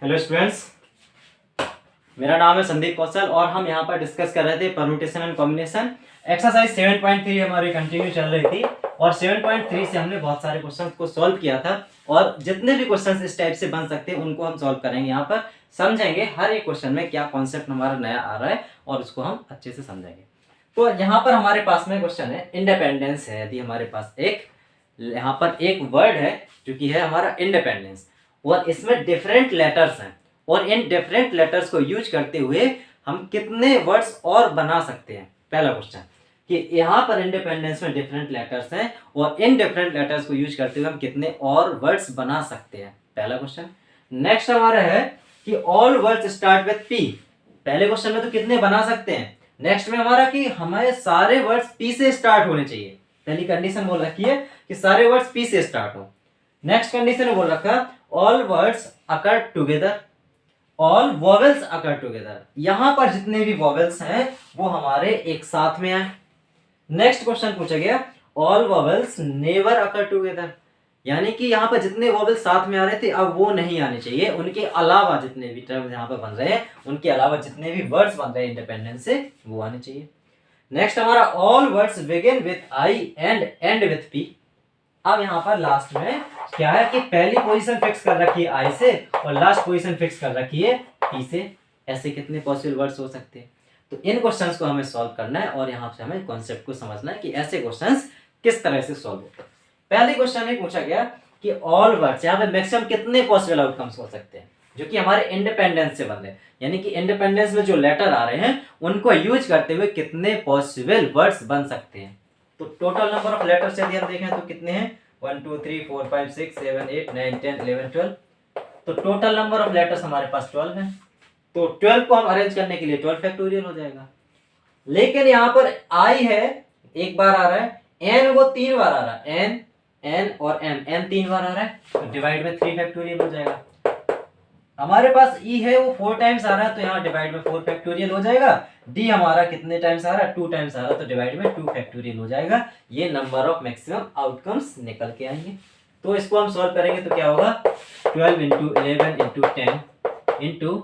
Hello students, मेरा नाम है संदीप कौशल और हम यहाँ पर डिस्कस कर रहे थे परम्यूटेशन एंड कॉम्बिनेशन। एक्सरसाइज 7.3 हमारी कंटिन्यू चल रही थी और 7.3 से हमने बहुत सारे क्वेश्चंस को सॉल्व किया था और जितने भी क्वेश्चंस इस टाइप से बन सकते हैं उनको हम सॉल्व करेंगे। यहाँ पर समझेंगे हर एक क्वेश्चन में क्या कॉन्सेप्ट हमारा नया आ रहा है और उसको हम अच्छे से समझेंगे। तो यहाँ पर हमारे पास में क्वेश्चन है इंडिपेंडेंस है। यदि हमारे पास यहाँ पर एक वर्ड है जो कि है हमारा इंडिपेंडेंस और इसमें डिफरेंट लेटर्स हैं और इन डिफरेंट लेटर्स को यूज करते हुए हम कितने वर्ड्स और बना सकते हैं। पहला क्वेश्चन कि यहाँ पर इंडिपेंडेंस में डिफरेंट लेटर्स हैं और इन डिफरेंट लेटर्स को यूज करते हुए हम कितने और वर्ड्स बना सकते हैं, पहला क्वेश्चन। नेक्स्ट हमारा है कि all words start with P. पहले क्वेश्चन में तो कितने बना सकते हैं। नेक्स्ट में हमारा कि हमारे सारे वर्ड्स पी से स्टार्ट होने चाहिए। पहली कंडीशन बोल रखी है कि सारे वर्ड्स पी से स्टार्ट हो। नेक्स्ट कंडीशन बोल रखा ऑल वर्ड्स अकर टुगेदर, ऑल वॉवेल्स अकर टुगेदर। यहां पर जितने भी वॉवेल्स हैं वो हमारे एक साथ में आए। नेक्स्ट क्वेश्चन पूछा गया ऑल वॉवेल्स नेवर अकर टुगेदर, यानी कि यहां पर जितने वॉवेल्स साथ में आ रहे थे अब वो नहीं आने चाहिए, उनके अलावा जितने भी टर्म्स यहां पर बन रहे हैं उनके अलावा जितने भी वर्ड्स बन रहे हैं इंडिपेंडेंस से वो आने चाहिए। नेक्स्ट हमारा all words begin with I and and with P. अब यहाँ पर लास्ट में क्या है कि पहली पोजीशन फिक्स कर रखी है आई से और लास्ट पोजीशन फिक्स कर रखी है पी से। ऐसे कितने पॉसिबल वर्ड्स हो सकते हैं। तो इन क्वेश्चंस को हमें सॉल्व करना है और यहाँ से हमें कॉन्सेप्ट को समझना है कि ऐसे क्वेश्चंस किस तरह से सॉल्व होते हैं। पहले क्वेश्चन में पूछा गया कि ऑल वर्ड्स, यहाँ पे मैक्सिमम कितने पॉसिबल आउटकम्स हो सकते हैं जो कि हमारे इंडिपेंडेंस से बन रहे हैं, यानी कि इंडिपेंडेंस में जो लेटर आ रहे हैं उनको यूज करते हुए कितने पॉसिबल वर्ड्स बन सकते हैं। तो टोटल नंबर ऑफ लेटर्स यदि हम देखें तो कितने हैं 1 2 3 4 5 6 7 8 9 10 11 12। तो टोटल नंबर ऑफ लेटर्स हमारे पास 12 है। तो 12 को हम अरेंज करने के लिए 12 फैक्टोरियल हो जाएगा। लेकिन यहाँ पर आई है एक बार आ रहा है, एन वो 3 बार आ रहा है, एन एन और एम, एन 3 बार आ रहा है तो डिवाइड में 3 फैक्टोरियल हो जाएगा। हमारे पास ई है वो 4 टाइम्स आ रहा है तो यहाँ डिवाइड में 4 फैक्टोरियल हो जाएगा। डी हमारा कितने टाइम्स आ रहा है 2 टाइम्स आ रहा है तो डिवाइड में 2 फैक्टोरियल हो जाएगा। ये नंबर ऑफ मैक्सिमम आउटकम्स निकल के आएंगे। तो इसको हम सॉल्व करेंगे तो क्या होगा 12 into 11 into 10 into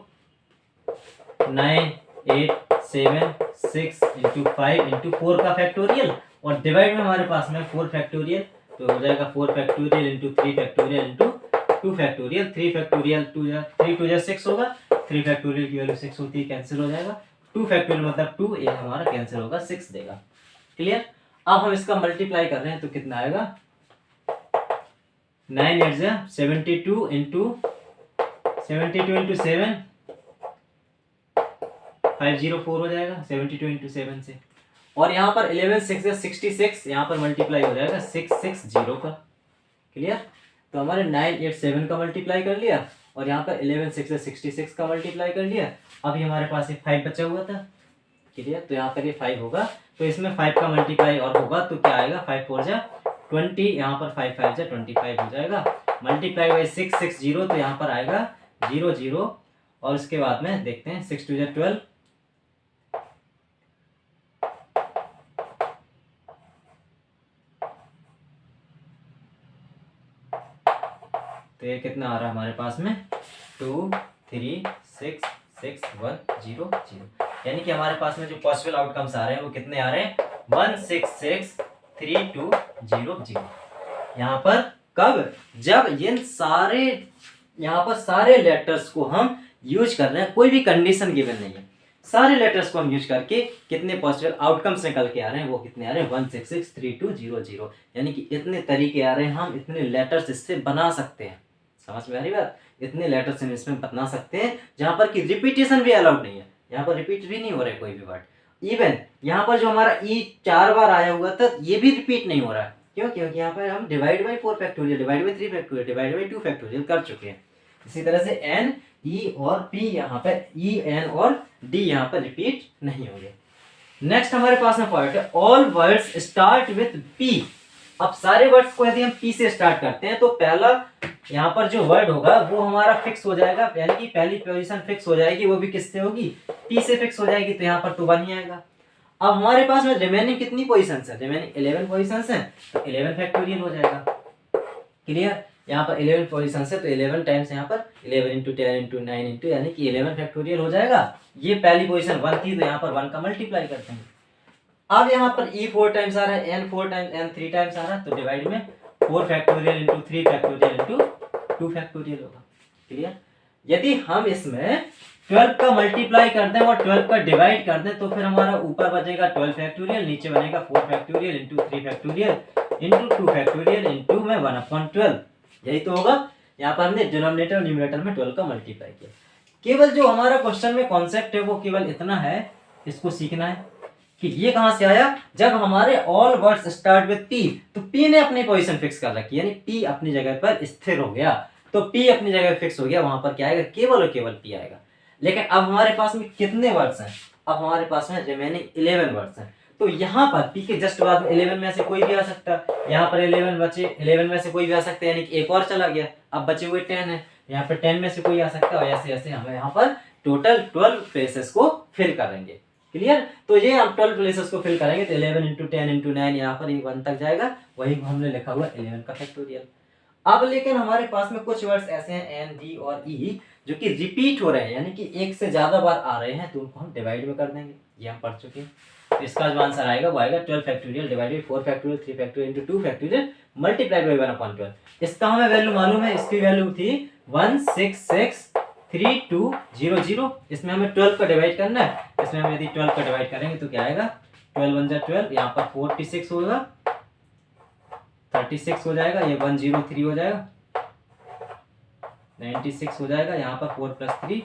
9 8 7 6 into 5 into 4 का फैक्टोरियल और डिवाइड में हमारे पास में 4 फैक्टोरियल तो हो जाएगा 4 factorial into 3 factorial into 2 factorial. 3 factorial 3 2 6 होगा, 3 फैक्टोरियल की वैल्यू 6 होती है, कैंसिल हो जाएगा। 2 फैक्टोरियल मतलब 2, एक हमारा कैंसिल होगा 6 देगा। क्लियर। अब हम इसका मल्टीप्लाई कर रहे हैं तो कितना आएगा 9 8 72 इंटू 7 504 हो जाएगा 72 इंटू 7 से। और यहाँ पर 11 6 66, यहाँ पर मल्टीप्लाई हो जाएगा 660 का। क्लियर। तो हमारे 9 8 7 का मल्टीप्लाई कर लिया और यहाँ पर 11 6 66 का मल्टीप्लाई कर लिया। अभी हमारे पास एक 5 बचा हुआ था। क्लियर। तो यहाँ पर ये 5 होगा तो इसमें 5 का मल्टीप्लाई और होगा तो क्या आएगा 5 4 जा 20, यहाँ पर 5 5 जा 25 हो जाएगा। मल्टीप्लाई बाई 660 तो यहाँ पर आएगा 0 0 और उसके बाद में देखते हैं 6 2 जा 12, तो ये कितना आ रहा है हमारे पास में 2 3 6 6 1 0 0, यानी कि हमारे पास में जो पॉसिबल आउटकम्स आ रहे हैं वो कितने आ रहे हैं 1 6 6 3 2 0 0। यहाँ पर कब, जब इन सारे यहाँ पर सारे लेटर्स को हम यूज कर रहे हैं, कोई भी कंडीशन गिवन नहीं है, सारे लेटर्स को हम यूज करके कितने पॉसिबल आउटकम्स निकल के आ रहे हैं वो कितने आ रहे हैं 1 6 6 3 2 0 0, यानी कि इतने तरीके आ रहे हैं, हम इतने लेटर्स इससे बना सकते हैं। समझ में आ रही बात। इतने लेटर्स हम इसमें बना सकते हैं जहां पर कि रिपीटेशन भी अलाउड नहीं है, यहाँ पर रिपीट भी नहीं हो रहा है कोई भी वर्ड। इवन यहाँ पर जो हमारा ई 4 बार आया हुआ था ये भी रिपीट नहीं हो रहा है। क्यों? क्योंकि यहाँ पर हम divide by 4 factorial, divide by 3 factorial, divide by 2 factorial कर चुके हैं। इसी तरह से एन ई और पी यहाँ पर ई एन और डी यहाँ पर रिपीट नहीं होंगे। नेक्स्ट हमारे पास में पॉइंट है all words start with P. अब सारे वर्ड्स को यदि हम पी से स्टार्ट करते हैं तो पहला यहाँ पर जो वर्ड होगा वो हमारा फिक्स हो जाएगा, यानी कि पहली पोजीशन फिक्स हो जाएगी, वो भी किससे होगी पी से फिक्स हो जाएगी, तो यहाँ पर तो 1 ही आएगा। अब हमारे पास में रिमेनिंग कितनी पोजीशंस है, रिमेनिंग 11 पोजीशंस हैं तो 11 फैक्टोरियल हो जाएगा। क्लियर। यहाँ पर 11 पोजीशन है तो 11 टाइम्स यहाँ पर 11 इंटू 10 इंटू 9 इंटू यानी कि 11 फैक्टोरियल हो जाएगा। ये पहली पोजीशन 1 थी तो यहाँ पर 1 का मल्टीप्लाई करते हैं। अब यहाँ पर e 4 टाइम्स आ रहा है, n 4 टाइम्स, n 3 टाइम्स आ रहा है तो डिवाइड में 4 factorial into 3 factorial into 2 factorial होगा। क्लियर? यदि हम इसमें 12 का मल्टीप्लाई कर दें और 12 का डिवाइड कर दें तो फिर हमारा ऊपर बचेगा 12 फैक्टोरियल, नीचे बनेगा 4 factorial into 3 factorial into 2 factorial into में 1/12। यही तो होगा। यहाँ पर हमने डिनोमिनेटर और न्यूमरेटर में 12 का मल्टीप्लाई किया। केवल जो हमारा क्वेश्चन में कॉन्सेप्ट है वो केवल इतना है, इसको सीखना है कि ये कहां से आया। जब हमारे all words start with P तो पी ने अपनी पोजीशन फिक्स कर रखी, यानी पी अपनी जगह पर स्थिर हो गया। तो पी अपनी जगह फिक्स हो गया, वहां पर क्या आएगा, केवल और केवल पी आएगा। लेकिन अब हमारे पास में कितने वर्ड्स हैं, अब हमारे पास में रिमेनिंग 11 वर्ड्स हैं। तो यहाँ पर पी के जस्ट बाद में 11 में से कोई भी आ सकता है, यहाँ पर 11 बचे, 11 में से कोई भी आ सकता है, यानी कि एक और चला गया, अब बचे हुए 10 है, यहाँ पर 10 में से कोई आ सकता है। और ऐसे ऐसे हम यहाँ पर टोटल 12 प्लेसेस को फिल करेंगे। क्लियर? तो ये हम 12 प्लेसेस को फिल करेंगे तो 11 इंटू 10 इंटू 9 यहाँ पर ये 1 तक जाएगा, वही हमने लिखा हुआ 11 का फैक्टोरियल। अब लेकिन हमारे पास में कुछ वर्ड्स ऐसे हैं एन, डी और ई जो कि रिपीट हो रहे हैं, यानी कि एक से ज्यादा बार आ रहे हैं, तो उनको हम डिवाइड में कर देंगे। ये हम पढ़ चुके हैं। तो इसका जो आंसर आएगा वो आएगा 12 factorial divided 4 factorial 3 factorial into 2 factorial multiplied by 1/12। इसका हमें वैल्यू मालूम है, इसकी वैल्यू थी 1663200। इसमें हमें 12 का डिवाइड करना है। इसमें हम यदि 12 का डिवाइड करेंगे तो क्या आएगा, 12 1 जा 12, यहाँ पर 46 होगा, 36 हो जाएगा, ये 103 हो जाएगा, 96 हो जाएगा, यहाँ पर 4 + 3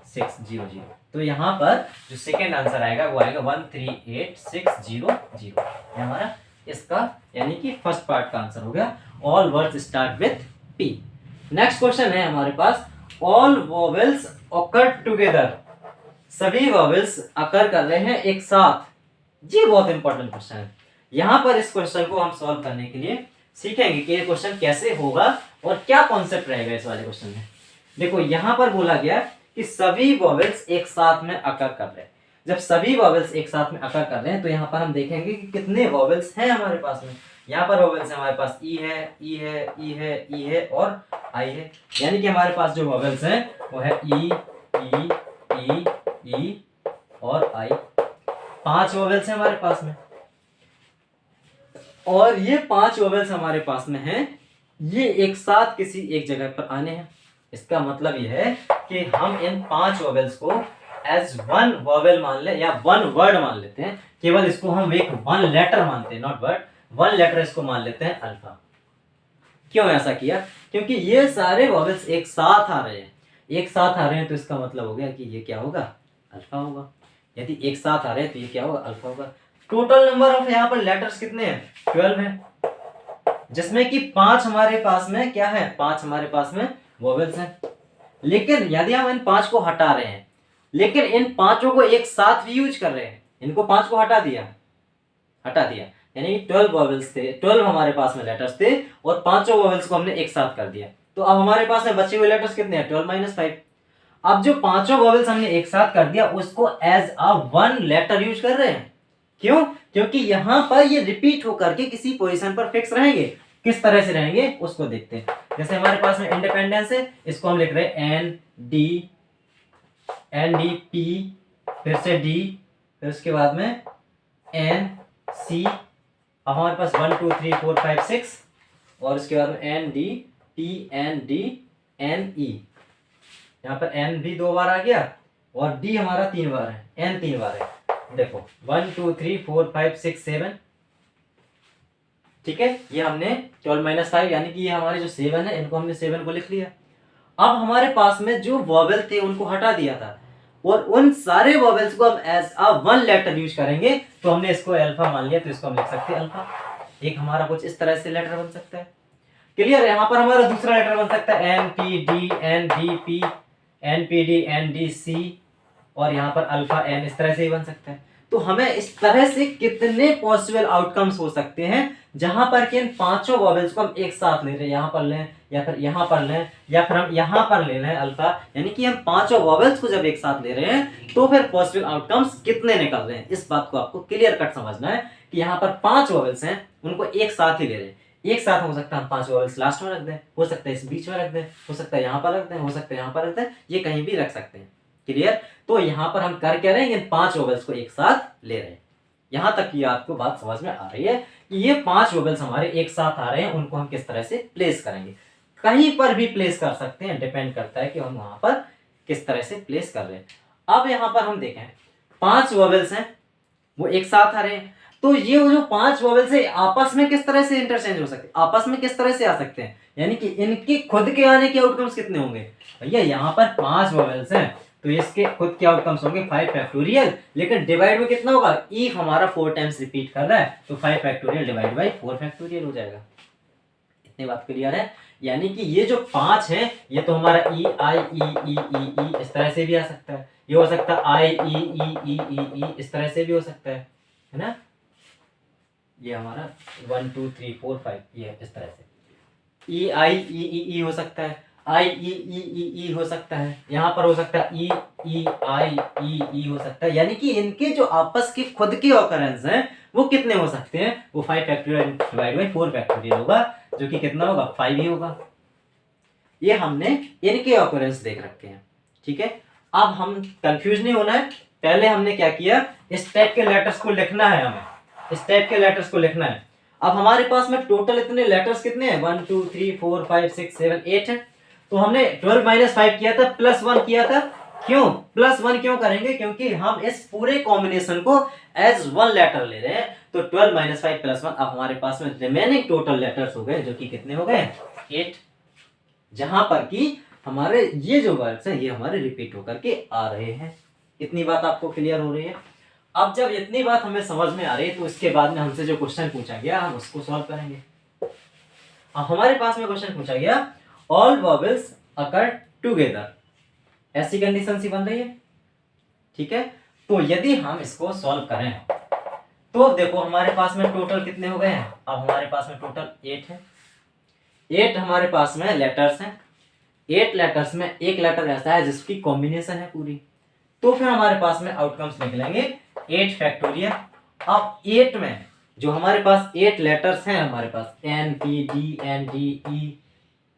600। तो यहाँ पर जो सेकेंड आंसर आएगा वो आएगा 138600। ये हमारा इसका यानी कि फर्स्ट पार्ट का आंसर हो गया। All words start with P. Next question है हमारे पास, ऑल वोवेल्स ऑकर टुगेदर। सभी वोवेल्स अकर कर रहे हैं एक साथ। ये बहुत इंपॉर्टेंट क्वेश्चन है। यहाँ पर इस क्वेश्चन को हम सॉल्व करने के लिए सीखेंगे कि ये क्वेश्चन कैसे होगा और क्या कॉन्सेप्ट रहेगा इस वाले क्वेश्चन में। देखो यहाँ पर बोला गया कि सभी वोवेल्स एक साथ में अकर कर रहे हैं। जब सभी वोवेल्स एक साथ में अकर कर रहे हैं तो यहाँ पर हम देखेंगे कि कितने वोवेल्स हैं हमारे पास में। यहाँ पर वोवेल्स हमारे पास ई है, ई है, ई है, ई है और आई है, यानी कि हमारे पास जो वोवेल्स हैं वो है ई, ई, ई, ई और आई। 5 वोवेल्स हैं हमारे पास में, और ये 5 वोवेल्स हमारे पास में हैं, ये एक साथ किसी एक जगह पर आने हैं। इसका मतलब ये है कि हम इन 5 वोवेल्स को एज वन वोवेल मान ले या वन वर्ड मान लेते हैं। केवल इसको हम एक वन लेटर मानते हैं, नॉट वर्ड, वन लेटर इसको मान लेते हैं अल्फा। क्यों ऐसा किया? क्योंकि ये सारे वोवेल्स एक साथ आ रहे हैं, एक साथ आ रहे हैं तो इसका मतलब हो गया कि ये क्या होगा, अल्फा होगा। यदि एक साथ आ रहे हैं तो ये क्या होगा, अल्फा होगा। टोटल नंबर ऑफ यहाँ पर लेटर्स कितने हैं, 12 हैं, जिसमें कि 5 हमारे पास में क्या है, 5 हमारे पास में वोवेल्स हैं। लेकिन यदि हम इन 5 को हटा रहे हैं, लेकिन इन 5 को एक साथ भी यूज कर रहे हैं, इनको 5 को हटा दिया, यानी 12 वोवेल्स थे, 12 हमारे पास में लेटर्स थे और 5 वोवेल्स को हमने एक साथ कर दिया। तो अब हमारे पास में बचे हुए लेटर्स कितने हैं, 12 - 5। अब जो 5 वोवेल्स हमने एक साथ कर दिया उसको as a one letter use कर रहे हैं। क्यों? क्योंकि यहां पर ये रिपीट होकर के किसी पोजीशन पर फिक्स रहेंगे। किस तरह से रहेंगे उसको देखते हैं। जैसे हमारे पास में इंडिपेंडेंस है, इसको हम लिख रहे हैं एन डी पी, फिर से डी, फिर उसके बाद में एन सी। अब हमारे पास 1 2 3 4 5 6 और उसके बाद में N D T N D N E. यहाँ पर एन भी 2 बार आ गया और डी हमारा 3 बार है, एन 3 बार है। देखो 1 2 3 4 5 6 7, ठीक है। ये हमने 12 - 5 यानी कि ये हमारे जो 7 है, इनको हमने 7 को लिख लिया। अब हमारे पास में जो वोवेल थे उनको हटा दिया था और उन सारे वोवेल्स को हम as a one letter use करेंगे। तो हमने इसको अल्फा मान लिया, तो इसको हम लिख सकते हैं अल्फा। एक हमारा कुछ इस तरह से लेटर बन सकता है। क्लियर है? यहाँ पर हमारा दूसरा लेटर बन सकता है N P D N D P, N P D N D C और यहाँ पर अल्फा एन, इस तरह से ही बन सकता है। तो हमें इस तरह से कितने पॉसिबल आउटकम्स हो सकते हैं जहां पर कि इन 5 वोवेल्स को हम एक साथ ले रहे हैं, यहाँ पर लें या फिर यहाँ पर लें या फिर हम यहाँ पर ले लें अल्फा, यानी कि हम 5 वोवेल्स को जब एक साथ ले रहे हैं तो फिर पॉसिबल आउटकम्स कितने निकल रहे हैं। इस बात को आपको क्लियर कट समझना है कि यहाँ पर 5 वोवेल्स हैं, उनको एक साथ ही ले रहे हैं। एक साथ हो सकता है हम 5 वॉवेल्स लास्ट में रख दें, हो सकता है इस बीच में रख दें, हो सकता है यहाँ पर रख दें, हो सकता है यहाँ पर रख दें, ये कहीं भी रख सकते हैं। क्लियर? तो यहाँ पर हम कर क्या रहे हैं, इन 5 वॉवेल्स को एक साथ ले रहे हैं। यहाँ तक की आपको बात समझ में आ रही है कि ये 5 वॉवेल्स हमारे एक साथ आ रहे हैं, उनको हम किस तरह से प्लेस करेंगे। कहीं पर भी प्लेस कर सकते हैं, डिपेंड करता है कि हम वहां पर किस तरह से प्लेस कर रहे हैं। अब यहाँ पर हम देखें 5 वॉवेल्स हैं, वो एक साथ आ रहे हैं, तो ये जो 5 वॉवेल्स है आपस में किस तरह से इंटरचेंज हो सकते हैं, आपस में किस तरह से आ सकते हैं, यानी कि इनके खुद के आने के आउटकम्स कितने होंगे। भैया यहाँ पर 5 वॉवेल्स हैं तो इसके खुद के आउटकम्स होंगे 5 फैक्टोरियल, लेकिन डिवाइड में कितना होगा, इफ हमारा 4 टाइम्स रिपीट कर रहा है तो 5 फैक्टोरियल डिवाइड बाई 4 फैक्टोरियल हो जाएगा। इतनी बात क्लियर है? यानी कि ये जो 5 है ये तो हमारा ई आई ई इस तरह से भी आ सकता है, ये हो सकता है आई ई इस तरह से भी हो सकता है ना। ये हमारा 1 2 3 4 5 ये इस तरह से ई आई ई हो सकता है, आई ई हो सकता है, यहाँ पर हो सकता है ई आई ई हो सकता है। यानी कि इनके जो आपस के खुद के ऑकरेंस हैं वो कितने हो सकते हैं, वो 5 फैक्टोरियल डिवाइड बाई 4 फैक्टोरियल होगा, जो कि कितना होगा 5 ही होगा। ये हमने इनके ऑकरेंस देख रखे हैं। ठीक है, अब हम कंफ्यूज नहीं होना है। पहले हमने क्या किया, इस टाइप के लेटर्स को लिखना है, हमें इस टाइप के लेटर्स को लिखना है। अब हमारे पास में टोटल इतने लेटर्स कितने हैं, 1 2 3 4 5 6 7 8 है। तो हमने 12 - 5 किया था, +1 किया था। क्यों +1 क्यों करेंगे, क्योंकि हम इस पूरे कॉम्बिनेशन को एज वन लेटर ले रहे हैं। तो 12 - 5 +1, अब हमारे पास में रिमेनिंग टोटल लेटर्स हो गए, जो कि कितने हो गए 8, जहां पर कि हमारे ये जो वर्ड्स हैं ये हमारे रिपीट होकर के आ रहे हैं। इतनी बात आपको क्लियर हो रही है? अब जब इतनी बात हमें समझ में आ रही है तो इसके बाद में हमसे जो क्वेश्चन पूछा गया हम उसको सॉल्व करेंगे। अब हमारे पास में क्वेश्चन पूछा गया, ऑल वॉवेल्स अकर टुगेदर, ऐसी कंडीशन सी बन रही है। ठीक है, तो यदि हम इसको सॉल्व करें तो देखो हमारे पास में टोटल कितने हो गए हैं। अब हमारे पास में टोटल 8 है, 8 हमारे पास में लेटर्स हैं। 8 लेटर्स में एक लेटर ऐसा है जिसकी कॉम्बिनेशन है पूरी, तो फिर हमारे पास में आउटकम्स निकलेंगे 8 फैक्टोरियल। अब 8 में जो हमारे पास 8 लेटर्स हैं, हमारे पास N P D N D E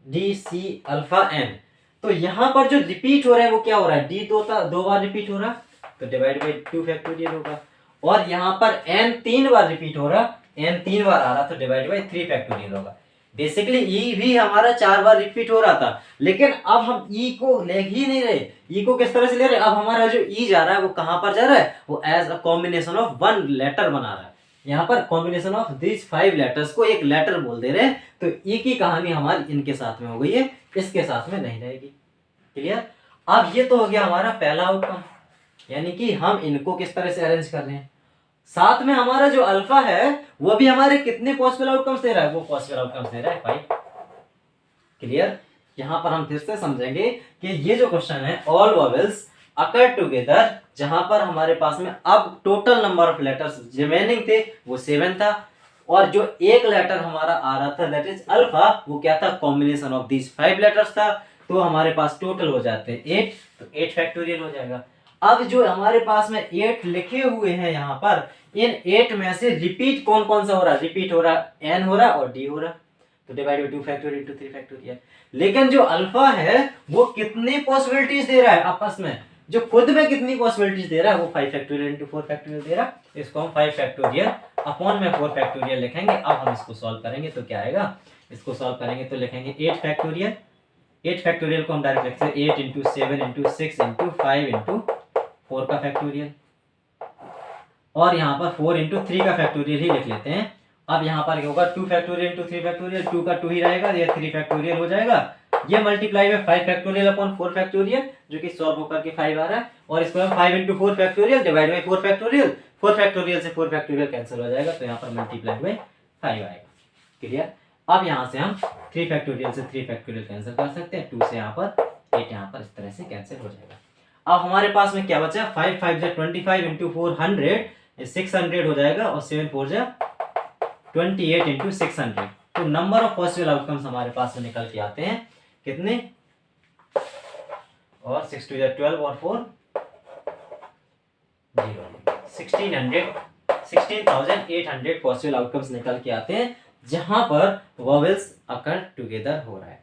D C alpha N, तो यहाँ पर जो रिपीट हो रहा है वो क्या हो रहा है, डी दो बार रिपीट हो रहा तो डिवाइड बाई 2 फैक्टोरियल होगा। और यहाँ पर एन 3 बार रिपीट हो रहा, एन 3 बार आ रहा तो डिवाइड बाई 3 फैक्टोरियल होगा। बेसिकली ई भी हमारा 4 बार रिपीट हो रहा था, लेकिन अब हम ई को ले ही नहीं रहे। ई को किस तरह से ले रहे हैं, अब हमारा जो ई जा रहा है वो कहां पर जा रहा है, वो as a combination of one letter बना रहा है। यहाँ पर कॉम्बिनेशन ऑफ दिस 5 लेटर्स को एक लेटर बोल दे रहे हैं, तो ई की कहानी हमारी इनके साथ में हो गई है, इसके साथ में नहीं रहेगी। क्लियर? अब ये तो हो गया हमारा पहला आउटकम, यानी कि हम इनको किस तरह से अरेंज कर रहे हैं। साथ में हमारा जो अल्फा है वो भी हमारे कितने पॉसिबल आउटकम्स दे रहा है, वो पॉसिबल आउटकम्स दे रहा है 5। क्लियर? यहां पर हम फिर से समझेंगे कि ये जो क्वेश्चन है ऑल वॉवेल्स अकर टुगेदर, जहां पर हमारे पास में अब total number of letters remaining थे वो 7 था, और जो एक लेटर हमारा आ रहा था दैट इज अल्फा, वो क्या था, कॉम्बिनेशन ऑफ दीज 5 लेटर्स था। तो हमारे पास टोटल हो जाते हैं 8, तो 8 फैक्टोरियल हो जाएगा। अब जो हमारे पास में 8 लिखे हुए हैं यहाँ पर, इन 8 में से रिपीट कौन कौन सा हो रहा है, रिपीट हो रहा है n हो रहा है और d हो रहा है, तो divide by 2 factorial into 3 factorial. लेकिन जो अल्फा है वो कितनी पॉसिबिलिटीज दे रहा है आपस में, जो खुद में कितनी पॉसिबिलिटीज दे रहा है, वो 5 फैक्टोरियल इनटू 4 फैक्टोरियल दे रहा है। इसको हम 5 फैक्टोरियल अपॉन में 4 फैक्टोरियल लिखेंगे। अब हम इसको सॉल्व करेंगे तो क्या आएगा, इसको सॉल्व करेंगे तो लिखेंगे 8 फैक्टोरियल। 8 फैक्टोरियल को हम डायरेक्ट लिख सकते हैं 8 इंटू 7 इंटू 6 इंटू 5 इंटू 4 का फैक्टोरियल, और यहाँ पर 4 इंटू 3 का फैक्टोरियल ही लिख लेते हैं। अब यहाँ पर क्या होगा, 2 फैक्टोरियल इंटू 3 फैक्टोरियल, 2 का 2 ही रहेगा, ये 3 फैक्टोरियल हो जाएगा। ये मल्टीप्लाई में 5 फैक्टोरियल अपॉन 4 फैक्टोरियल, जो कि सॉल्व होकर के 5 आ रहा है, और इसको हम 5 into 4 factorial divide by 4 factorial, 4 factorial से 4 फैक्टोरियल कैंसिल हो जाएगा, तो यहाँ पर मल्टीप्लाई बाई 5 आएगा। क्लियर? अब यहाँ से हम 3 फैक्टोरियल से 3 फैक्टोरियल कैंसिल कर सकते हैं, 2 से यहाँ पर 8 यहाँ पर इस तरह से कैंसिल हो जाएगा। अब हमारे पास में क्या बचा, 5 5 जा 25 इंटू 4 100, 600 हो जाएगा, और 7 4 जा 28 इंटू 600। तो नंबर ऑफ पॉसिबल आउटकम्स हमारे पास में निकल के आते हैं कितने, और 6 2 जा 12 और 4 0, 1600 16,800 पॉसिबल आउटकम्स निकल के आते हैं जहां पर वॉवेल्स अकर टुगेदर हो रहा है।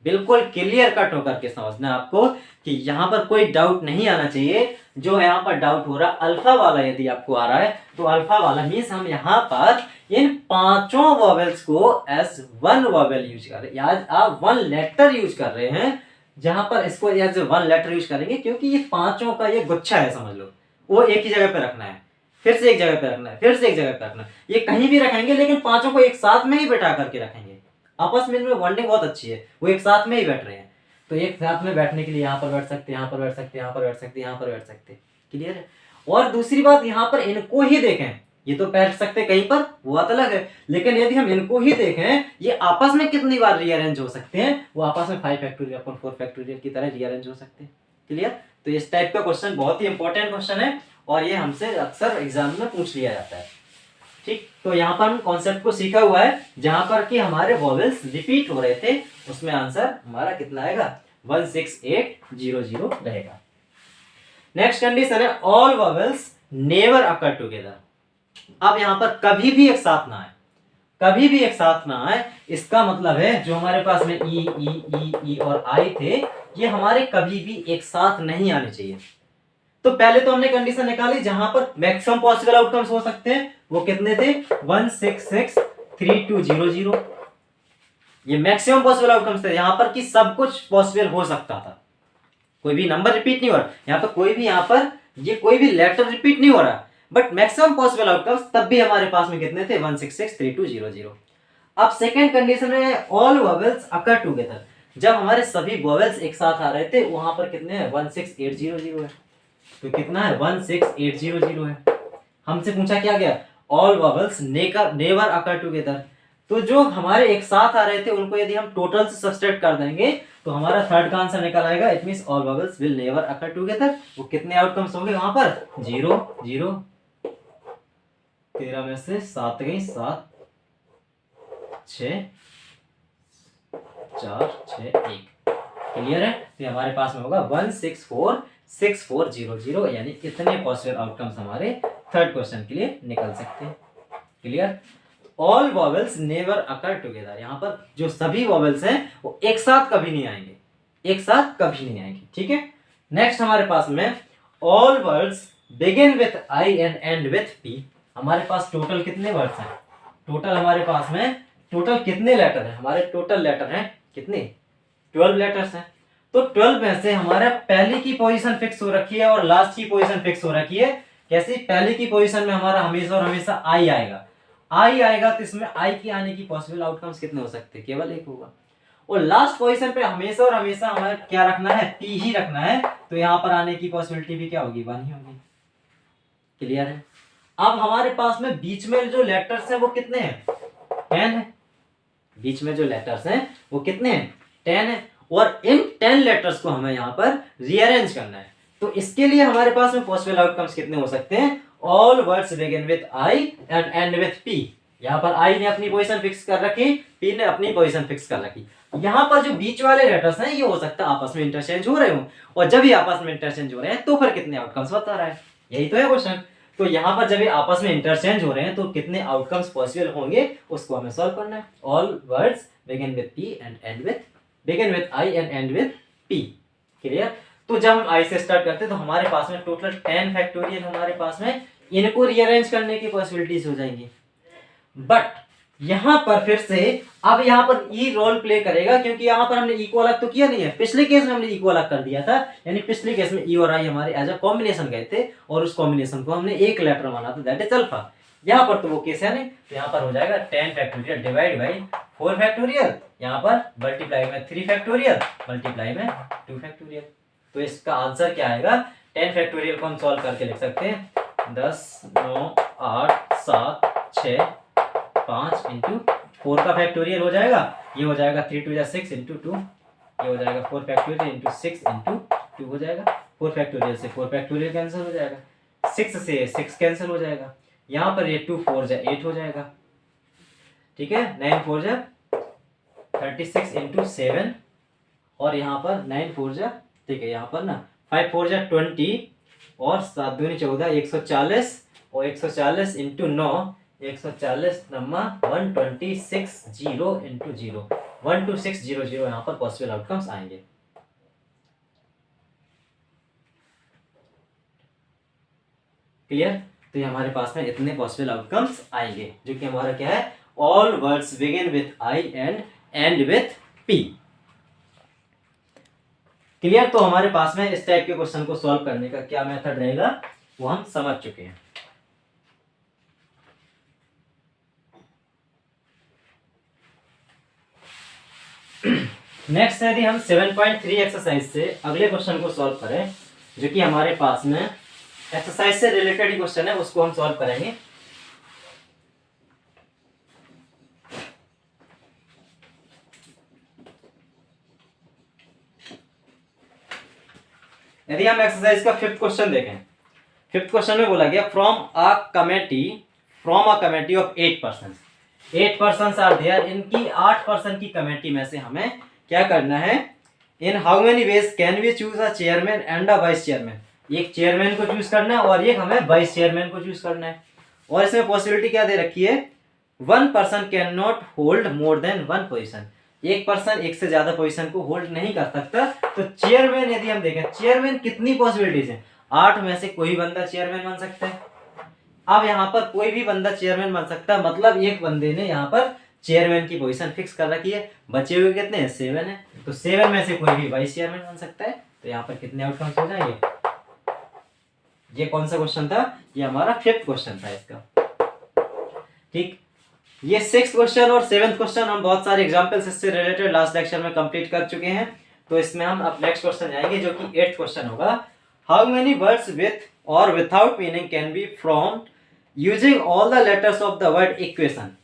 बिल्कुल क्लियर कट होकर के समझना आपको कि यहाँ पर कोई डाउट नहीं आना चाहिए। जो यहाँ पर डाउट हो रहा अल्फा वाला यदि आपको आ रहा है तो अल्फा वाला मीन्स हम यहाँ पर इन पांचों वॉवेल्स को एज वन वॉवेल यूज कर रहे हैं, आज आप वन लेटर यूज कर रहे हैं। जहां पर इसको एज वन लेटर यूज करेंगे क्योंकि ये पांचों का ये गुच्छा है, समझ लो। वो एक ही जगह पे रखना है, फिर से एक जगह पे रखना है, फिर से एक जगह पे रखना है। ये कहीं भी रखेंगे लेकिन पांचों को एक साथ में ही बैठा करके रखेंगे। आपस में इनमें बॉन्डिंग बहुत अच्छी है, वो एक साथ में ही बैठ रहे हैं। तो एक साथ में बैठने के लिए यहाँ पर बैठ सकते, यहाँ पर बैठ सकते, यहाँ पर बैठ सकते, यहाँ पर बैठ सकते। क्लियर है। और दूसरी बात यहाँ पर इनको ही देखें, ये तो बैठ सकते कहीं पर, वो बात अलग है, लेकिन यदि हम इनको ही देखें ये आपस में कितनी बार रीअरेंज हो सकते हैं, वो आपस में 5 फैक्टोरियल अपन 4 फैक्टोरियल की तरह रीअरेंज हो सकते हैं। क्लियर। तो इस टाइप का क्वेश्चन बहुत ही इंपॉर्टेंट क्वेश्चन है और ये हमसे अक्सर एग्जाम में पूछ लिया जाता है। ठीक, तो यहाँ पर हम कॉन्सेप्ट को सीखा हुआ है। जहां पर कि हमारे वॉवेल्स रिपीट हो रहे थे उसमें आंसर हमारा कितना आएगा 16800 रहेगा। नेक्स्ट कंडीशन है ऑल वॉवेल्स नेवर अकर टुगेदर। अब यहाँ पर कभी भी एक साथ ना आए, कभी भी एक साथ ना आए, इसका मतलब है जो हमारे पास में ई ई ई ई और आई थे ये हमारे कभी भी एक साथ नहीं आने चाहिए। तो पहले तो हमने कंडीशन निकाली जहां पर मैक्सिमम पॉसिबल आउटकम्स हो सकते हैं, वो कितने थे 1663200। ये मैक्सिमम पॉसिबल आउटकम्स थे, यहां पर कि सब कुछ पॉसिबल हो सकता था, कोई भी नंबर रिपीट नहीं हो रहा यहाँ पर, कोई भी यहाँ पर ये कोई भी लेटर रिपीट नहीं हो रहा, बट मैक्सिमम पॉसिबल आउटकम्स तब भी हमारे पास में कितने थे 1663200। अब सेकेंड कंडीशन में ऑल वॉवेल्स अकर टुगेदर, जब हमारे सभी वॉवेल्स एक साथ आ रहे थे वहां पर कितने हैं 16800 है। तो कितना है 16800 है। हमसे पूछा क्या गया ऑल वॉवेल्स नेवर अकर टुगेदर। तो जो हमारे एक साथ आ रहे थे उनको यदि हम टोटल से सब्सट्रैक्ट कर देंगे तो हमारा थर्ड का आंसर निकल आएगा। It means all vowels will never occur together. वो कितने आउटकम्स होंगे वहां पर 0 0 13 में से 7 गई 7 6 4 6 1। क्लियर है। तो हमारे पास में होगा 1646400, यानी इतने पॉसिबल आउटकम्स हमारे थर्ड क्वेश्चन के लिए निकल सकते हैं। क्लियर। ऑल वॉवेल्स नेवर अकर टुगेदर, यहाँ पर जो सभी वॉवेल्स हैं वो एक साथ कभी नहीं आएंगे, एक साथ कभी नहीं आएंगे। ठीक है। नेक्स्ट हमारे पास में all words begin with I and and with P. हमारे पास टोटल कितने वर्ड्स हैं, टोटल हमारे पास में टोटल कितने लेटर हैं, हमारे टोटल लेटर हैं कितने 12 लेटर्स हैं। तो 12 में से हमारा पहली की पोजीशन फिक्स हो रखी है और लास्ट की पोजीशन फिक्स हो रखी है। कैसे, पहले की पोजीशन में हमारा हमेशा और हमेशा आई आएगा, आई आएगा तो इसमें आई की आने की पॉसिबल आउटकम्स कितने हो सकते हैं, केवल एक होगा। और लास्ट पोजीशन पे हमेशा और हमेशा हमें क्या रखना है, पी ही रखना है, तो यहाँ पर आने की पॉसिबिलिटी भी क्या होगी 1 ही होगी। क्लियर है। अब हमारे पास में बीच में जो लेटर्स हैं वो कितने हैं 10 है, बीच में जो लेटर्स हैं वो कितने हैं 10 है, और इन 10 लेटर्स को हमें यहाँ पर रीअरेंज करना है। तो इसके लिए हमारे पास में पॉसिबल आउटकम्स कितने हो सकते हैं, all words begin with I and and with P. यहाँ पर आई ने अपनी पोजीशन फिक्स कर रखी, पी ने अपनी पोजीशन फिक्स कर रखी। यहाँ पर जो बीच वाले लेटर्स हैं ये हो सकता है आपस में इंटरचेंज हो रहे हो, और जब ये आपस में इंटरचेंज हो रहे हैं तो फिर कितने आउटकम्स बता रहा है, यही तो है क्वेश्चन। तो यहाँ पर जब ये आपस में इंटरचेंज हो रहे हैं तो कितने आउटकम्स पॉसिबल होंगे उसको हमें सॉल्व करना है। All words begin with P and and with, begin with I and and with P. Clear. तो जब हम आई से स्टार्ट करते हैं तो हमारे पास में टोटल 10 फैक्टोरियल हमारे पास में इनको रीअरेंज करने की पॉसिबिलिटीज हो जाएंगी। बट यहां पर फिर से अब यहां पर ई रोल प्ले करेगा, क्योंकि यहां पर हमने ई को अलग तो किया नहीं है, पिछले केस में हमने ई को अलग कर दिया था, यानी पिछले केस में ई और आई हमारे एज अ कॉम्बिनेशन गए थे और उस कॉम्बिनेशन को हमने एक लेटर माना था, दैट इज अल्फा। यहाँ पर तो वो केस है नहीं, तो यहाँ पर हो जाएगा 10 फैक्टोरियल डिवाइड बाई 4 फैक्टोरियल, यहाँ पर मल्टीप्लाई में 3 फैक्टोरियल, मल्टीप्लाई में 2 फैक्टोरियल। तो इसका आंसर क्या आएगा, 10 फैक्टोरियल को हम सॉल्व करके लिख सकते हैं 10 9 8 7 6 5 इंटू 4 का फैक्टोरियल हो जाएगा, ये हो जाएगा 3 2 6 इंटू 2, ये हो जाएगा 4 फैक्टोरियल इंटू 6 इंटू 2 हो जाएगा। 4 फैक्टोरियल से 4 फैक्टोरियल कैंसिल हो जाएगा, 6 से 6 कैंसिल हो जाएगा, यहाँ पर ये 2 4 जा 8 हो जाएगा। ठीक है। 9 4 जा 36 इंटू 7, और यहाँ पर 9 4 जा, ठीक है, यहाँ पर ना 5 4 जा 20, और 7 दूनी 14 140, और 140 इंटू 9, 140 नम्मा 126 0 इंटू 0, 12600 यहाँ पर पॉसिबल आउटकम्स आएंगे। क्लियर? तो ये हमारे पास में इतने पॉसिबल आउटकम्स आएंगे, जो कि हमारा क्या है, all words begin with I and and with P. Clear? तो हमारे पास में इस टाइप के क्वेश्चन को सॉल्व करने का क्या मेथड रहेगा वो हम समझ चुके हैं। नेक्स्ट यदि हम 7.3 एक्सरसाइज से अगले क्वेश्चन को सॉल्व करें, जो कि हमारे पास में एक्सरसाइज से रिलेटेड ही क्वेश्चन है, उसको हम सॉल्व करेंगे। यदि हम एक्सरसाइज का 5th क्वेश्चन देखें, 5th क्वेश्चन में बोला गया from a committee of 8 person, 8 person are there, इनकी 8 पर्सन की कमेटी में से हमें क्या करना है, in how many ways can we choose a chairman and a vice chairman, एक चेयरमैन को चूज करना है और एक हमें वाइस चेयरमैन को चूज करना है। और इसमें पॉसिबिलिटी क्या दे रखी है, 1 person can not hold more than 1 position, एक पर्सन एक से ज्यादा पोजीशन को होल्ड नहीं कर सकता। तो चेयरमैन यदि हम देखें, चेयरमैन कितनी पॉसिबिलिटीज है, 8 में से कोई बंदा चेयरमैन बन सकता है। अब यहाँ पर कोई भी बंदा चेयरमैन बन सकता है, मतलब एक बंदे ने यहाँ पर चेयरमैन की पोजीशन फिक्स कर रखी है। बचे हुए कितने हैं, 7 है, तो 7 में से कोई भी वाइस चेयरमैन बन सकता है। तो यहाँ पर कितने आउटकम्स हो जाएंगे। ये कौन सा क्वेश्चन था, ये हमारा 5th क्वेश्चन था इसका। ठीक, ये 6th क्वेश्चन और 7th क्वेश्चन हम बहुत सारे एग्जांपल्स इससे रिलेटेड लास्ट लेक्चर में कंप्लीट कर चुके हैं। तो इसमें हम अब नेक्स्ट क्वेश्चन जाएंगे, जो कि 8th क्वेश्चन होगा। How many words with or without meaning can B from using all the letters of the word equation.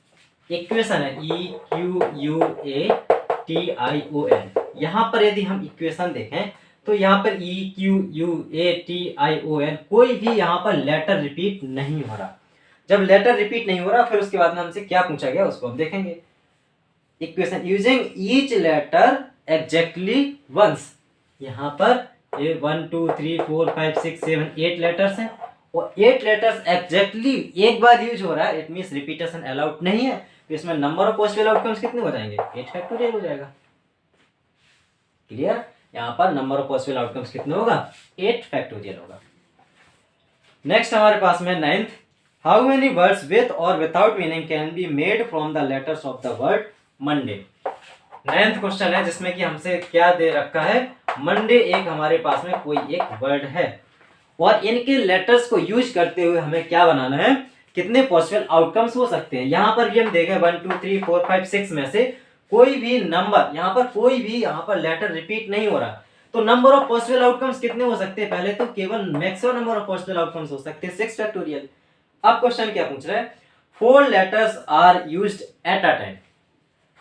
Equation है EQUATION। यहाँ पर यदि हम इक्वेशन देखें तो यहाँ पर EQUATION कोई भी यहाँ पर लेटर रिपीट नहीं हो रहा। जब लेटर रिपीट नहीं हो रहा, फिर उसके बाद में हमसे क्या पूछा गया उसको हम देखेंगे। Equation using each letter exactly once, यहाँ पर ये 1 2 3 4 5 6 7 8 लेटर्स हैं और 8 लेटर्स एग्जैक्टली एक बार यूज हो रहा है, इट मींस रिपीटेशन अलाउड नहीं है। तो इसमें नंबर ऑफ पॉसिबल आउटकम्स कितने हो जाएंगे, 8 फैक्टोरियल हो जाएगा। क्लियर? यहाँ पर नंबर ऑफ पॉसिबल आउटकम्स कितने होगा, 8 फैक्टोरियल होगा। नेक्स्ट हमारे पास में 9th, how many words with or without meaning can be made from the letters of the word Monday. 9th question है, जिसमें कि हमसे क्या दे रखा है, मंडे एक हमारे पास में कोई एक वर्ड है और इनके लेटर्स को यूज करते हुए हमें क्या बनाना है, कितने पॉसिबल आउटकम्स हो सकते हैं। यहाँ पर भी हम देखें 1 2 3 4 5 6 में से कोई भी नंबर, यहाँ पर कोई भी यहाँ पर लेटर रिपीट नहीं हो रहा। तो नंबर ऑफ पॉसिबल आउटकम्स कितने हो सकते हैं, पहले तो केवल maximum number of possible outcomes हो सकते हैं 6 फैक्टोरियल। अब क्वेश्चन क्या पूछ रहा है, 4 letters are used at a time,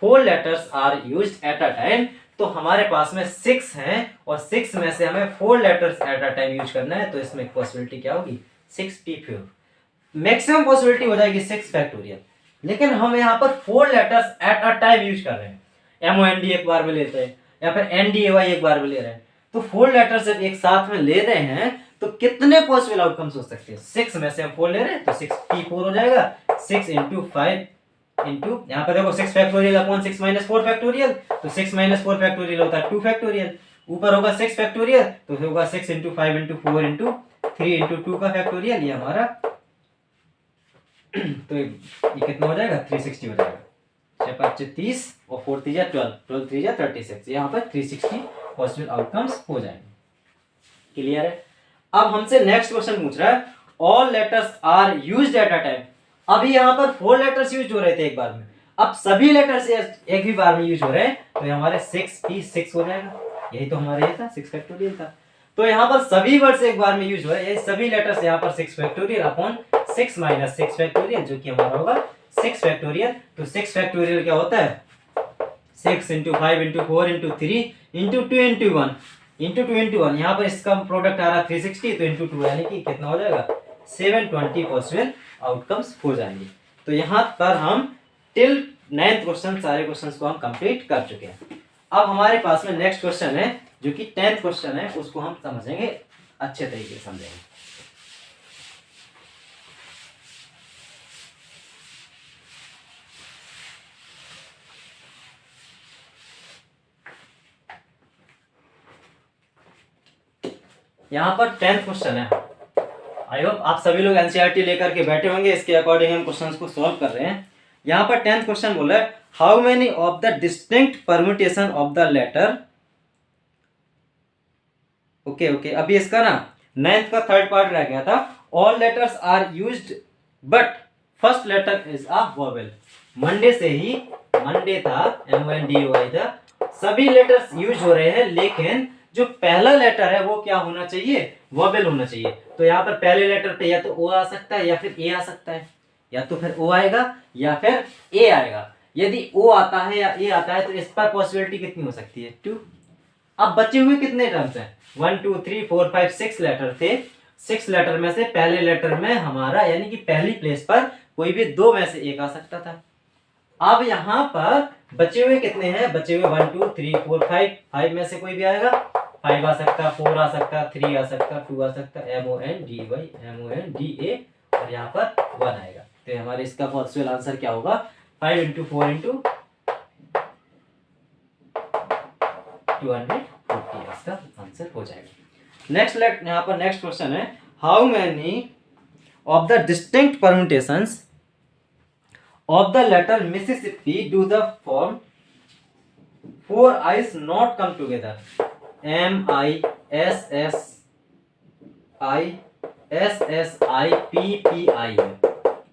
4 letters are used at a time. तो हमारे पास में 6 हैं और 6 में से हमें 4 letters eight a time use करना है। तो इसमें पॉसिबिलिटी क्या होगी, 64, मैक्सिमम पॉसिबिलिटी हो जाएगी 6 फैक्टोरियल। लेकिन हम यहाँ पर 4 letters eight a time use कर रहे हैं, MOND एक बार में लेते हैं या फिर NDAY एक बार में ले रहे हैं। तो 4 लेटर्स जब एक साथ में ले रहे हैं तो कितने पॉसिबल आउटकम्स हो सकते हैं, 6 में से हम 4 ले रहे हैं तो 64 हो जाएगा। 6 इंटू 5 इंटू यहाँ पर देखो 6 फैक्टोरियल अपॉन 6 माइनस 4 फैक्टोरियल, तो 6 माइनस 4 फैक्टोरियल होता है 2 फैक्टोरियल। ऊपर होगा 6 फैक्टोरियल तो होगा 6 इंटू 5 इंटू 4 इंटू 3 इंटू 2 का फैक्टोरियल, ये हमारा तो ये कितना हो जाएगा, 360 हो जाएगा। 6 5 30 और 4 3 12, 12 3 36, यहाँ पर 360 पॉसिबल आउटकम्स हो जाएंगे। क्लियर है? अब हमसे नेक्स्ट क्वेश्चन पूछ रहा है, all letters are used at a time. अभी यहाँ पर 4 लेटर्स यूज हो रहे थे एक बार में, अब सभी लेटर्स एक ही बार में यूज हो रहे हैं तो हमारे 6 हो जाएगा। यही तो हमारे ये था 6 फैक्टोरियल था। तो यहाँ पर सभी वर्ड्स एक बार में यूज हो रहे हैं, सभी लेटर्स यहाँ पर 6 फैक्टोरियल अपॉन 6 माइनस 6 फैक्टोरियल, जो कि हमारा होगा 6 फैक्टोरियल। तो 6 फैक्टोरियल क्या होता है, 6 into 5 into 4 into 3 into 2 into 1 into 2 into 1, यहाँ पर इसका प्रोडक्ट आ रहा है 360, तो इंटू 2 यानी कि कितना हो जाएगा, 720 पॉसिबल आउटकम्स हो जाएंगे। तो यहाँ पर हम टिल 9th क्वेश्चन सारे क्वेश्चंस को हम कंप्लीट कर चुके हैं। अब हमारे पास में नेक्स्ट क्वेश्चन है जो कि 10th क्वेश्चन है, उसको हम समझेंगे, अच्छे तरीके से समझेंगे। यहाँ पर 10th क्वेश्चन है। आई होप आप सभी लोग एनसीईआरटी लेकर के बैठे होंगे, इसके अकॉर्डिंग हम क्वेश्चंस को सॉल्व कर रहे हैं। यहाँ पर 10th क्वेश्चन बोला है how many of the distinct permutation of the letter. Okay अभी इसका ना 9th का 3rd पार्ट रह गया था। All letters are used but first letter is a vowel. Monday से ही, मंडे था, MNDOY था, सभी लेटर्स यूज हो रहे हैं, लेकिन जो पहला लेटर है वो क्या होना चाहिए, वोवेल होना चाहिए। तो यहाँ पर पहले लेटर पे या तो ओ आ सकता है या फिर ए आ सकता है, या तो फिर ओ आएगा या फिर ए आएगा। यदि ओ आता है या ए आता है तो इस पर पॉसिबिलिटी कितनी हो सकती है, 2। अब बचे हुए कितने टर्म्स हैं, 1 2 3 4 5 6 लेटर थे। 6 लेटर में से पहले लेटर में हमारा यानी कि पहली प्लेस पर कोई भी 2 में से एक आ सकता था। अब यहाँ पर बचे हुए कितने हैं, बचे हुए 1 2 3 4 5 में से कोई भी आएगा, 5 आ सकता, 4 आ सकता, 3 आ सकता, 2 आ सकता, MONDY MONDA और यहाँ पर 1 आएगा। तो हमारे इसका पॉसिबल आंसर क्या होगा, 5 × 4 × 240 इसका आंसर हो जाएगा। नेक्स्ट यहाँ पर नेक्स्ट क्वेश्चन है how many of the distinct permutations of the letter Mississippi do the form 4 I's not come together, MISSISSIPPI है।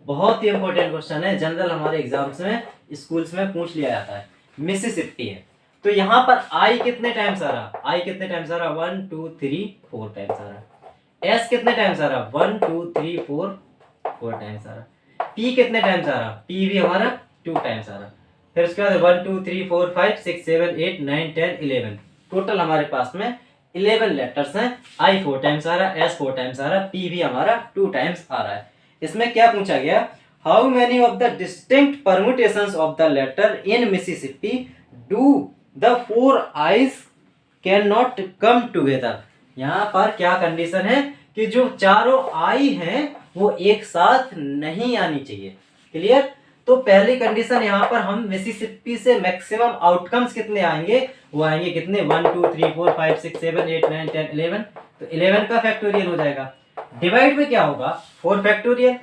बहुत ही इंपॉर्टेंट क्वेश्चन है, जनरल हमारे एग्जाम्स में, स्कूल्स में पूछ लिया जाता है। मिसिसिपी है तो यहाँ पर आई कितने टाइम्स आ रहा, आई कितने टाइम्स आ रहा, 1 2 3 4 टाइम्स आ रहा। एस कितने टाइम्स आ रहा, 1 2 3 4 टाइम्स आ रहा। पी कितने टाइम्स आ रहा, पी भी हमारा 2 टाइम्स आ रहा। फिर उसके बाद 1 2 3 4 5 6 7 8 9 10 11 टोटल हमारे पास में 11 लेटर्स हैं। आई 4 टाइम्स आ रहा, एस 4 टाइम्स आ रहा, पी भी हमारा 2 टाइम्स आ रहा है। इसमें क्या पूछा गया, how many of the distinct permutations of the letter in Mississippi do the 4 I's can not come together. यहाँ पर क्या कंडीशन है कि जो चारों आई हैं वो एक साथ नहीं आनी चाहिए। क्लियर। तो पहली कंडीशन यहाँ पर हम मिसिसिपी से मैक्सिमम आउटकम्स कितने आएंगे, वो आएंगे कितने, 1 2 3 4 5 6 7 8 9 10 11। तो 11 का फैक्टोरियल हो जाएगा। डिवाइड में क्या होगा, 4 factorial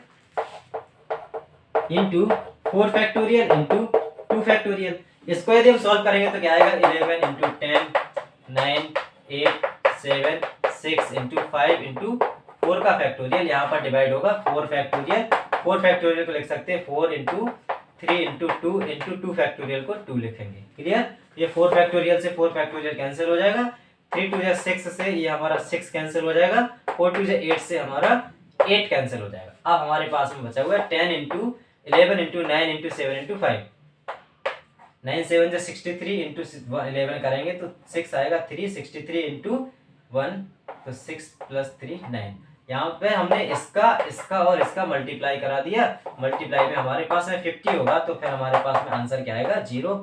into 4 factorial into 2 factorial. इसको यदि हम सॉल्व करेंगे तो क्या आएगा, 11 इंटू 10 9 8 7 6 इंटू 5 इंटू 4 का फैक्टोरियल। यहाँ पर डिवाइड होगा 4 फैक्टोरियल। 4 फैक्टोरियल को लिख सकते हैं 4 इंटू 3 इंटू 2 इंटू 2 फैक्टोरियल को 2 लिखेंगे। क्लियर। ये 4 फैक्टोरियल से 4 फैक्टोरियल कैंसिल हो जाएगा। 3 2 6 से ये हमारा 6 कैंसिल हो जाएगा। 4 2 8 से हमारा 8 कैंसिल हो जाएगा। अब हमारे पास में बचा हुआ है 10 इंटू 11 इंटू 9 इंटू 7 इंटू 5। 9 7 से 63 इंटू 11 करेंगे तो 6 आएगा। 3 63 इंटू 1 तो 6 प्लस 3 9। यहाँ पे हमने इसका और इसका मल्टीप्लाई करा दिया। मल्टीप्लाई में हमारे पास में 50 होगा तो फिर हमारे पास में आंसर क्या आएगा, 0।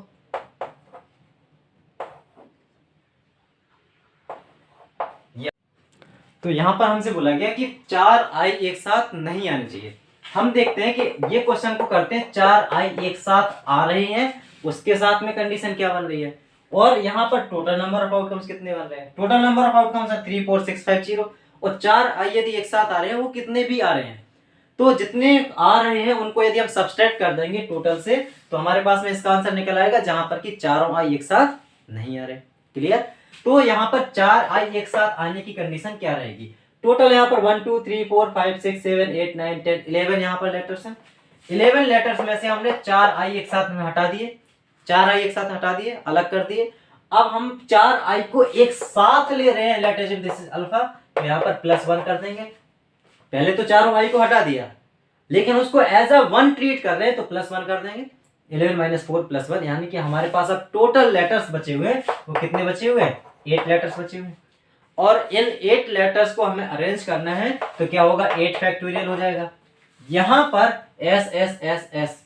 तो यहाँ पर हमसे बोला गया कि 4 आई एक साथ नहीं आने चाहिए। हम देखते हैं कि ये क्वेश्चन को करते हैं, 4 आई एक साथ आ रहे हैं, उसके साथ में कंडीशन क्या बन रही है, और यहाँ पर टोटल नंबर ऑफ आउटकम्स कितने बन रहे हैं। टोटल नंबर ऑफ आउटकम्स है 3 4 6 5 0 और 4 आई यदि एक साथ आ रहे हैं, वो कितने भी आ रहे हैं, तो जितने आ रहे हैं उनको यदि हम सब्सट्रैक्ट कर देंगे टोटल से तो हमारे पास में इसका आंसर निकल आएगा, जहां पर कि चारों आई एक साथ नहीं आ रहे। क्लियर। तो यहाँ पर 4 आई एक साथ आने की कंडीशन क्या रहेगी, टोटल यहाँ पर 1 2 3 4 5 6 7 8 9 10 11 यहाँ पर लेटर्स हैं। 11 लेटर्स में से हमने 4 आई एक साथ में हटा दिए, 4 आई एक साथ हटा दिए, अलग कर दिए। अब हम 4 आई को एक साथ ले रहे हैं, let us assume this is alpha, तो यहाँ पर +1 कर देंगे। पहले तो चारों आई को हटा दिया, लेकिन उसको एज अ 1 ट्रीट कर रहे हैं तो +1 कर देंगे। 11 - 4 +1 यानी कि हमारे पास अब टोटल लेटर्स बचे हुए हैं, वो कितने बचे हुए हैं, 8 लेटर्स बचे हुए हैं। और इन 8 लेटर्स को हमें अरेंज करना है तो क्या होगा, 8 फैक्टोरियल हो जाएगा। यहाँ पर S S S S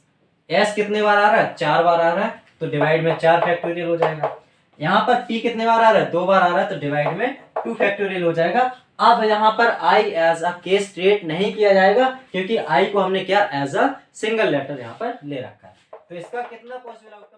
S कितने बार आ रहा है, 4 बार आ रहा है, तो डिवाइड में 4 फैक्टोरियल हो जाएगा। यहाँ पर टी कितने बार आ रहा है, 2 बार आ रहा है, तो डिवाइड में 2 फैक्टोरियल हो जाएगा। अब यहाँ पर I as a case treat नहीं किया जाएगा, क्योंकि आई को हमने क्या एज अ सिंगल लेटर यहाँ पर ले रखा है। तो इसका कितना पॉसिबल आउटकम